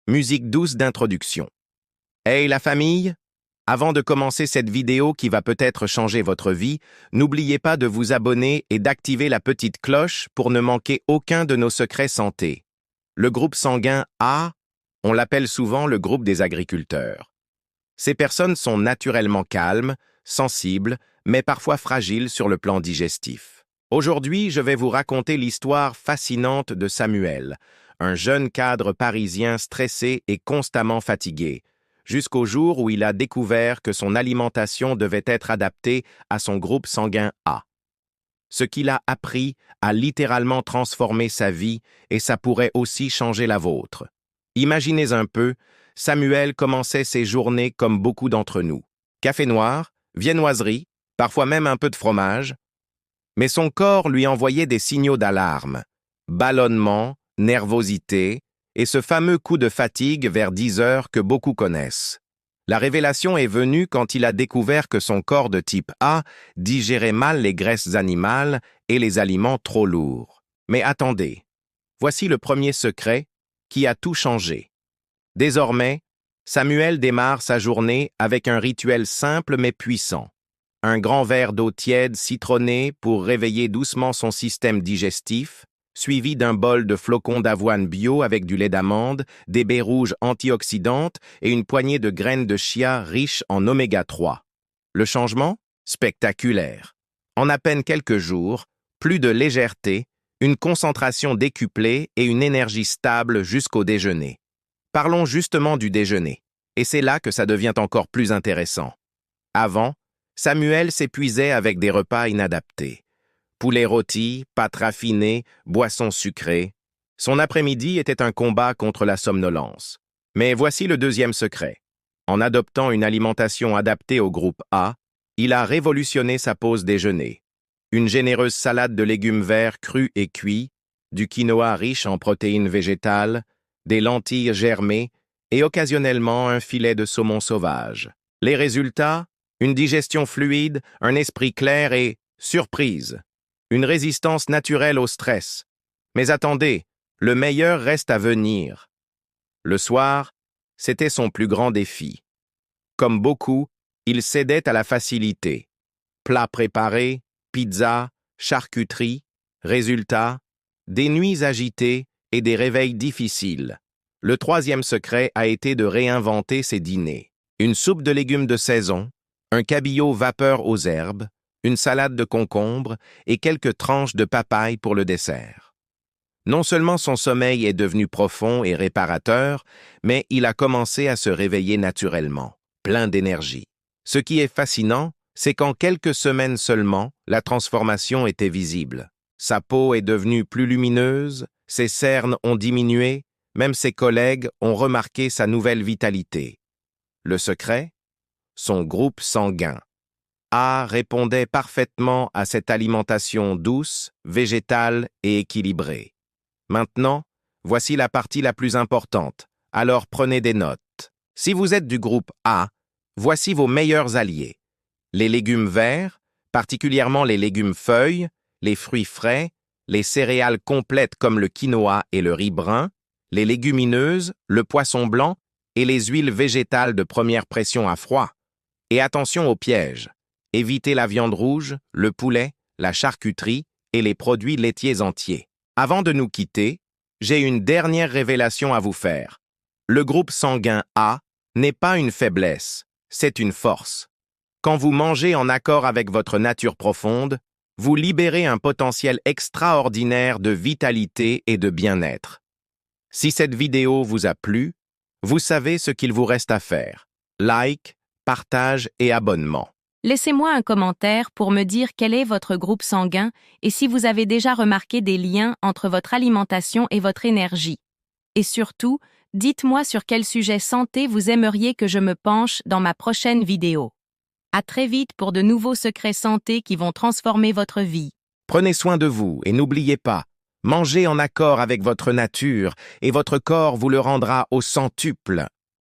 Musique douce d'introduction. Hey la famille! Avant de commencer cette vidéo qui va peut-être changer votre vie, n'oubliez pas de vous abonner et d'activer la petite cloche pour ne manquer aucun de nos secrets santé. Le groupe sanguin A, on l'appelle souvent le groupe des agriculteurs. Ces personnes sont naturellement calmes, sensibles, mais parfois fragiles sur le plan digestif. Aujourd'hui, je vais vous raconter l'histoire fascinante de Samuel, un jeune cadre parisien stressé et constamment fatigué, jusqu'au jour où il a découvert que son alimentation devait être adaptée à son groupe sanguin A. Ce qu'il a appris a littéralement transformé sa vie et ça pourrait aussi changer la vôtre. Imaginez un peu, Samuel commençait ses journées comme beaucoup d'entre nous. Café noir, viennoiserie, parfois même un peu de fromage. Mais son corps lui envoyait des signaux d'alarme, ballonnement, nervosité et ce fameux coup de fatigue vers 10 heures que beaucoup connaissent. La révélation est venue quand il a découvert que son corps de type A digérait mal les graisses animales et les aliments trop lourds. Mais attendez, voici le premier secret qui a tout changé. Désormais, Samuel démarre sa journée avec un rituel simple mais puissant. Un grand verre d'eau tiède citronnée pour réveiller doucement son système digestif, suivi d'un bol de flocons d'avoine bio avec du lait d'amande, des baies rouges antioxydantes et une poignée de graines de chia riches en oméga 3. Le changement? Spectaculaire. En à peine quelques jours, plus de légèreté, une concentration décuplée et une énergie stable jusqu'au déjeuner. Parlons justement du déjeuner, et c'est là que ça devient encore plus intéressant. Avant, Samuel s'épuisait avec des repas inadaptés. Poulet rôti, pâtes raffinées, boissons sucrées. Son après-midi était un combat contre la somnolence. Mais voici le deuxième secret. En adoptant une alimentation adaptée au groupe A, il a révolutionné sa pause déjeuner. Une généreuse salade de légumes verts crus et cuits, du quinoa riche en protéines végétales, des lentilles germées et occasionnellement un filet de saumon sauvage. Les résultats? Une digestion fluide, un esprit clair et, surprise, une résistance naturelle au stress. Mais attendez, le meilleur reste à venir. Le soir, c'était son plus grand défi. Comme beaucoup, il cédait à la facilité. Plats préparés, pizza, charcuterie, résultat, des nuits agitées et des réveils difficiles. Le troisième secret a été de réinventer ses dîners. Une soupe de légumes de saison, un cabillaud vapeur aux herbes, une salade de concombre et quelques tranches de papaye pour le dessert. Non seulement son sommeil est devenu profond et réparateur, mais il a commencé à se réveiller naturellement, plein d'énergie. Ce qui est fascinant, c'est qu'en quelques semaines seulement, la transformation était visible. Sa peau est devenue plus lumineuse, ses cernes ont diminué, même ses collègues ont remarqué sa nouvelle vitalité. Le secret? Son groupe sanguin. A répondait parfaitement à cette alimentation douce, végétale et équilibrée. Maintenant, voici la partie la plus importante, alors prenez des notes. Si vous êtes du groupe A, voici vos meilleurs alliés. Les légumes verts, particulièrement les légumes feuilles, les fruits frais, les céréales complètes comme le quinoa et le riz brun, les légumineuses, le poisson blanc et les huiles végétales de première pression à froid. Et attention aux pièges. Évitez la viande rouge, le poulet, la charcuterie et les produits laitiers entiers. Avant de nous quitter, j'ai une dernière révélation à vous faire. Le groupe sanguin A n'est pas une faiblesse, c'est une force. Quand vous mangez en accord avec votre nature profonde, vous libérez un potentiel extraordinaire de vitalité et de bien-être. Si cette vidéo vous a plu, vous savez ce qu'il vous reste à faire. Like, partage et abonnement. Laissez-moi un commentaire pour me dire quel est votre groupe sanguin et si vous avez déjà remarqué des liens entre votre alimentation et votre énergie. Et surtout, dites-moi sur quel sujet santé vous aimeriez que je me penche dans ma prochaine vidéo. À très vite pour de nouveaux secrets santé qui vont transformer votre vie. Prenez soin de vous et n'oubliez pas, mangez en accord avec votre nature et votre corps vous le rendra au centuple.